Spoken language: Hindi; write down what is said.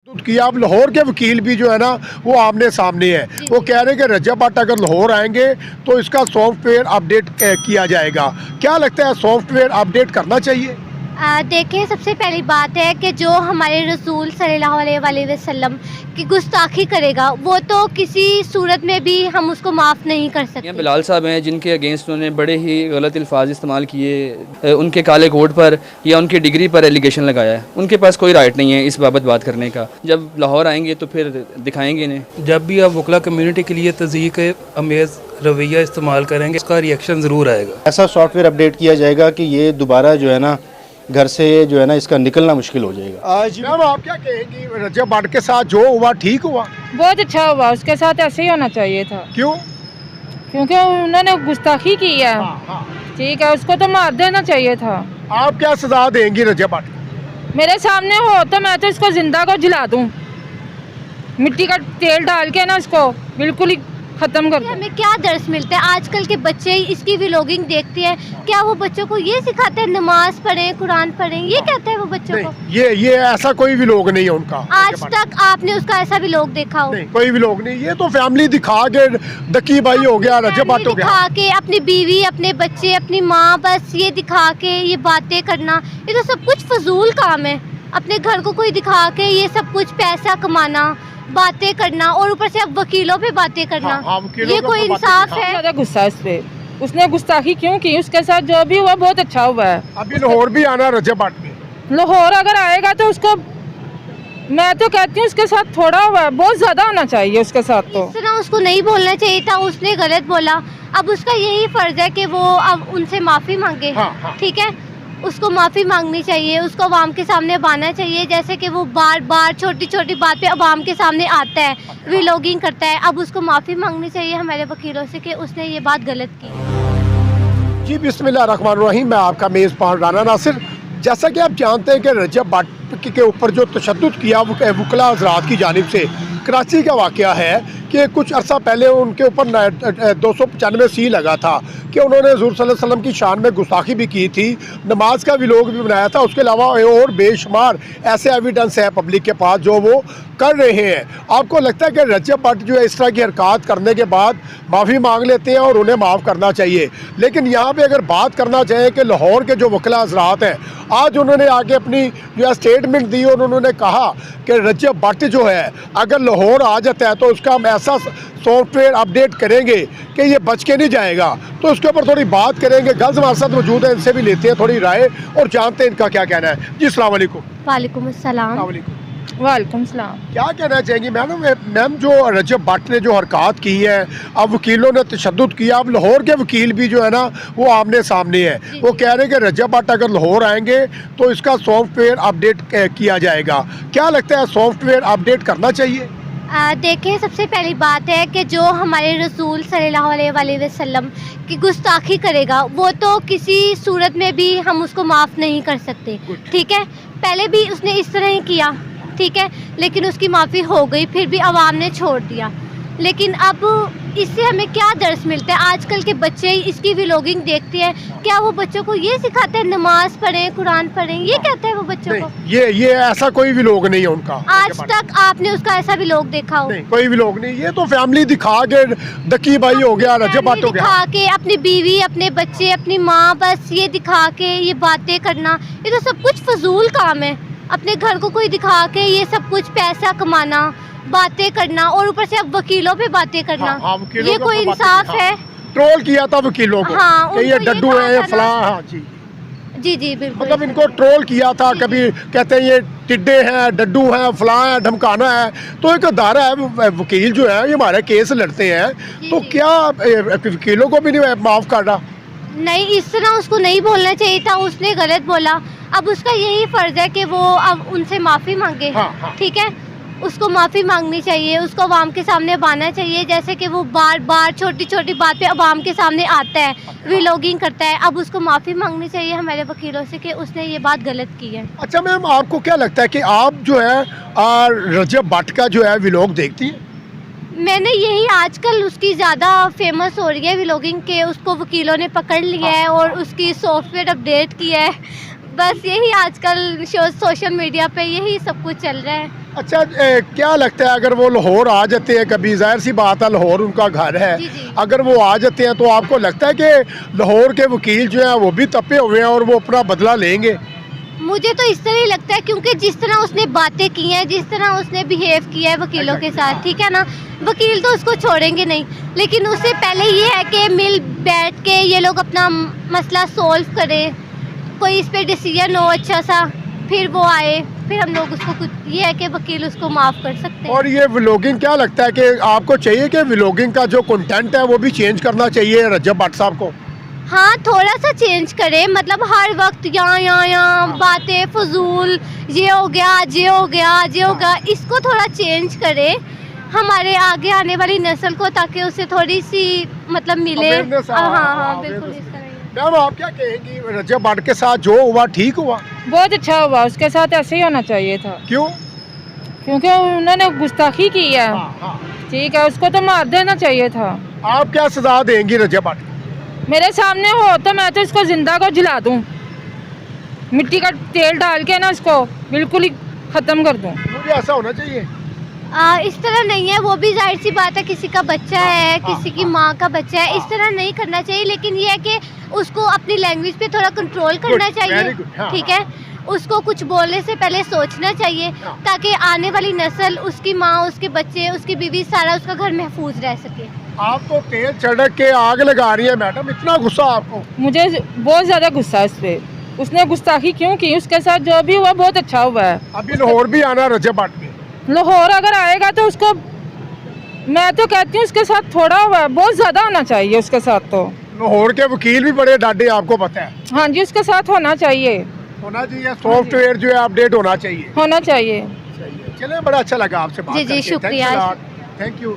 किया। अब लाहौर के वकील भी जो है ना वो आमने सामने है, वो कह रहे हैं कि रजब भट्ट अगर लाहौर आएंगे तो इसका सॉफ्टवेयर अपडेट किया जाएगा। क्या लगता है, सॉफ्टवेयर अपडेट करना चाहिए? देखिए, सबसे पहली बात है कि जो हमारे रसूल सल्लल्लाहु अलैहि वसल्लम की गुस्ताखी करेगा वो तो किसी सूरत में भी हम उसको माफ़ नहीं कर सकते। बिलाल साहब हैं जिनके अगेंस्ट उन्होंने बड़े ही गलत अल्फाज इस्तेमाल किए, उनके काले कोड पर या उनकी डिग्री पर एलिगेशन लगाया है। उनके पास कोई राइट नहीं है इस बाबत बात करने का। जब लाहौर आएंगे तो फिर दिखाएंगे इन्हें। जब भी आप वकला कम्युनिटी के लिए तज़ीक़ अमेज़ रवैया इस्तेमाल करेंगे उसका रिएक्शन ज़रूर आएगा। ऐसा सॉफ्टवेयर अपडेट किया जाएगा कि ये दोबारा जो है ना घर से जो है ना इसका निकलना मुश्किल हो जाएगा। आज मैम आप क्या कहेंगी, रजब भट्ट के साथ जो हुआ ठीक हुआ? बहुत अच्छा हुआ, उसके साथ ऐसे ही होना चाहिए था। क्यों? क्योंकि उन्होंने गुस्ताखी की है। ठीक है, उसको तो मार देना चाहिए था। आप क्या सजा देंगी रजब भट्ट? मेरे सामने हो तो मैं तो इसको जिंदा को जला दूं, मिट्टी का तेल डाल के ना इसको बिल्कुल ही खत्म कर दूं। हमें क्या दर्स मिलता है? आजकल के बच्चे इसकी व्लॉगिंग देखते हैं, क्या वो बच्चों को ये सिखाते हैं नमाज पढ़ें, कुरान पढ़ें? ये कहते हैं वो बच्चों को? ये ऐसा कोई भी लोग नहीं है उनका। आज तक आपने उसका ऐसा व्लॉग देखा हो? नहीं, कोई भी लोग नहीं। ये तो फैमिली दिखा के दकी भाई हो गया, रजब भट्ट हो गया। दिखा के अपनी बीवी, अपने बच्चे, अपनी माँ, बस ये दिखा के ये बातें करना, ये तो सब कुछ फजूल काम है। अपने घर को कोई दिखा के ये सब कुछ पैसा कमाना, बातें करना, और ऊपर से अब वकीलों पे बातें करना। ये कोई इंसाफ है? ज़्यादा गुस्सा इस पे, उसने गुस्ताखी क्यों की? उसके साथ जो भी हुआ बहुत अच्छा हुआ है। अभी लाहौर भी आना रजब भट्ट में। लाहौर अगर आएगा तो उसको, मैं तो कहती हूँ उसके साथ थोड़ा हुआ है, बहुत ज्यादा होना चाहिए उसके साथ। तो इस तरह उसको नहीं बोलना चाहिए था, उसने गलत बोला। अब उसका यही फर्ज है कि वो अब उनसे माफ़ी मांगे। ठीक है, उसको माफ़ी मांगनी चाहिए, उसको अवाम के सामने अब आना चाहिए। जैसे कि वो बार बार छोटी छोटी बात पे अवाम के सामने आता है, व्लॉगिंग करता है। अब उसको माफ़ी मांगनी चाहिए हमारे वकीलों से कि उसने ये बात गलत की। जी बिस्मिल्लाहिर्रहमानिर्रहीम, मैं आपका मेज़बान राना नासिर। जैसा कि आप जानते हैं कि रजब भट्ट के ऊपर जो तशद्दुद किया वो वकला हज़रात की जानिब से कराची का वाक़या है कि कुछ अर्सा पहले उनके ऊपर 295 सी लगा था कि उन्होंने हुज़ूर सल्लल्लाहु अलैहि वसल्लम की शान में गुस्ताखी भी की थी, नमाज का व्लॉग भी बनाया था। उसके अलावा और बेशुमार ऐसे एविडेंस है पब्लिक के पास जो वो कर रहे हैं। आपको लगता है कि रजब भट्ट जो है इस तरह की हरकत करने के बाद माफ़ी मांग लेते हैं और उन्हें माफ़ करना चाहिए? लेकिन यहाँ पर अगर बात करना चाहें कि लाहौर के जो वकला हज़रात हैं, आज उन्होंने आके अपनी जो स्टेटमेंट दी और उन्होंने कहा कि रजब भट्ट जो है अगर लाहौर आ जाता है तो उसका हम ऐसा सॉफ्टवेयर अपडेट करेंगे कि ये बच के नहीं जाएगा। तो उसके ऊपर थोड़ी बात करेंगे। गर्ल्स हमारे साथ मौजूद है, इनसे भी लेते हैं थोड़ी राय और जानते हैं इनका क्या कहना है। जी अस्सलाम वालेकुम। वालेकुम अस्सलाम। वालेकुम सलाम। क्या कहना चाहेंगी मैम, जो रजब भट्ट ने जो हरकत की है, अब वकीलों ने तशद्दुद किया। अब लाहौर के वकील भी जो है ना वो आमने सामने है, वो कह रहे हैं कि रजब भट्ट अगर लाहौर आएंगे तो इसका सॉफ्टवेयर अपडेट किया जाएगा। क्या लगता है, सॉफ्टवेयर अपडेट करना चाहिए? देखिए, सबसे पहली बात है कि जो हमारे रसूल सल्लल्लाहु अलैहि वसल्लम की गुस्ताखी करेगा वो तो किसी सूरत में भी हम उसको माफ़ नहीं कर सकते। ठीक है, पहले भी उसने इस तरह ही किया, ठीक है, लेकिन उसकी माफ़ी हो गई, फिर भी अवाम ने छोड़ दिया। लेकिन अब इससे हमें क्या दर्स मिलता है? आजकल के बच्चे इसकी व्लॉगिंग देखते हैं, क्या वो बच्चों को ये सिखाते हैं नमाज पढ़ें, कुरान पढ़ें? ये कहते हैं वो बच्चों को? ये ऐसा कोई भी लोग नहीं है उनका। आज तक आपने उसका ऐसा व्लॉग देखा हो? नहीं, कोई भी लोग नहीं। ये तो फैमिली दिखा के दकी भाई हो गया, रजब भट्ट हो गया। दिखा के अपनी बीवी, अपने बच्चे, अपनी माँ, बस ये दिखा के ये बातें करना, ये तो सब कुछ फजूल काम है। अपने घर को कोई दिखा के ये सब कुछ पैसा कमाना, बातें करना, और ऊपर से अब वकीलों पे बातें करना। ये कोई इंसाफ है? ट्रोल किया था वकीलों को कि ये डड्डू है, ये फलां। हाँ जी जी बिल्कुल। मतलब इनको ट्रोल किया था, कभी कहते हैं ये टिड्डे हैं, डड्डू हैं, फलां है, धमकाना है। तो एक दायरा है, वकील जो है ये हमारे केस लड़ते हैं, तो क्या वकीलों को भी नहीं माफ़ कर रहा? नहीं, इस तरह उसको नहीं बोलना चाहिए था, उसने गलत बोला। अब उसका यही फर्ज है कि वो अब उनसे माफ़ी मांगे। ठीक है, उसको माफ़ी मांगनी चाहिए, उसको अवाम के सामने अब आना चाहिए। जैसे कि वो बार बार छोटी छोटी बात पे अवाम के सामने आता है, व्लॉगिंग करता है। अब उसको माफ़ी मांगनी चाहिए हमारे वकीलों से कि उसने ये बात गलत की है। अच्छा मैम, आपको क्या लगता है कि आप जो है रजब भट्ट का जो है व्लॉग देखती हैं? मैंने यही, आजकल उसकी ज़्यादा फेमस हो रही है व्लॉगिंग के, उसको वकीलों ने पकड़ लिया है और उसकी सॉफ्टवेयर अपडेट किया है। बस यही आजकल सोशल मीडिया पे यही सब कुछ चल रहा है। अच्छा क्या लगता है अगर वो लाहौर आ जाते हैं कभी, जाहिर सी बात है लाहौर उनका घर है, जी, जी। अगर वो आ जाते हैं तो आपको लगता है कि लाहौर के वकील जो हैं वो भी तपे हुए हैं और वो अपना बदला लेंगे? मुझे तो इस तरह ही लगता है, क्योंकि जिस तरह उसने बातें की हैं, जिस तरह उसने बिहेव किया है वकीलों के साथ, ठीक है ना, वकील तो उसको छोड़ेंगे नहीं, लेकिन उससे पहले ये है कि मिल बैठ के ये लोग अपना मसला सोल्व करें, कोई इस पे डिसीजन हो अच्छा सा, फिर वो आए, फिर हम लोग उसको कुछ, ये है कि वकील उसको माफ़ कर सकते हैं। और ये व्लॉगिंग क्या लगता है कि आपको चाहिए कि व्लॉगिंग का जो कंटेंट है वो भी चेंज करना चाहिए रजब भट्ट साहब को? हाँ, थोड़ा सा चेंज करें, मतलब हर वक्त यहाँ बातें फजूल, ये हो गया आज, ये हो गया आज, ये हो गया, इसको थोड़ा चेंज करें हमारे आगे आने वाली नस्ल को, ताकि उसे थोड़ी सी मतलब मिले। Awareness, हाँ हाँ, हाँ बिल्कुल इस तरह ही। मैम आप क्या कहेंगी, रजब भट्ट के साथ जो हुआ ठीक हुआ? बहुत अच्छा हुआ, उसके साथ ऐसे ही होना चाहिए था, क्यों? क्योंकि उन्होंने गुस्ताखी की है। हाँ। ठीक है, उसको तो मार देना चाहिए था। आप क्या सजा देंगी रजब भट्ट? मेरे सामने हो तो मैं तो इसको जिंदा को जला दूं, मिट्टी का तेल डाल के ना इसको बिल्कुल ही ख़त्म कर दूं। मुझे ऐसा होना चाहिए। इस तरह नहीं है, वो भी जाहिर सी बात है, किसी का बच्चा है, किसी की माँ का बच्चा है, इस तरह नहीं करना चाहिए, लेकिन ये है कि उसको अपनी लैंग्वेज पे थोड़ा कंट्रोल करना very चाहिए, good, हाँ, ठीक है, उसको कुछ बोलने से पहले सोचना चाहिए, ताकि आने वाली नस्ल, उसकी माँ, उसके बच्चे, उसकी बीवी, सारा उसका घर महफूज रह सके। आप तो तेल छिड़क के आग लगा रही है मैडम, इतना गुस्सा आपको? मुझे बहुत ज़्यादा गुस्सा है इस पे, उसने गुस्ताखी क्यों की, उसके साथ जो भी हुआ बहुत अच्छा हुआ है। अभी लाहौर भी आना रजब भट्ट में। लाहौर अगर आएगा तो उसको, मैं तो कहती हूँ उसके साथ थोड़ा हुआ है, बहुत ज़्यादा होना चाहिए उसके साथ तो। लाहौर के वकील भी बड़े डाडे, आपको पता है। हाँ जी, उसके साथ होना चाहिए, सॉफ्टवेयर जो है अपडेट होना चाहिए। होना चाहिए। चलिए, बड़ा अच्छा लगा आपसे बात जी, करके। शुक्रिया। Thank you.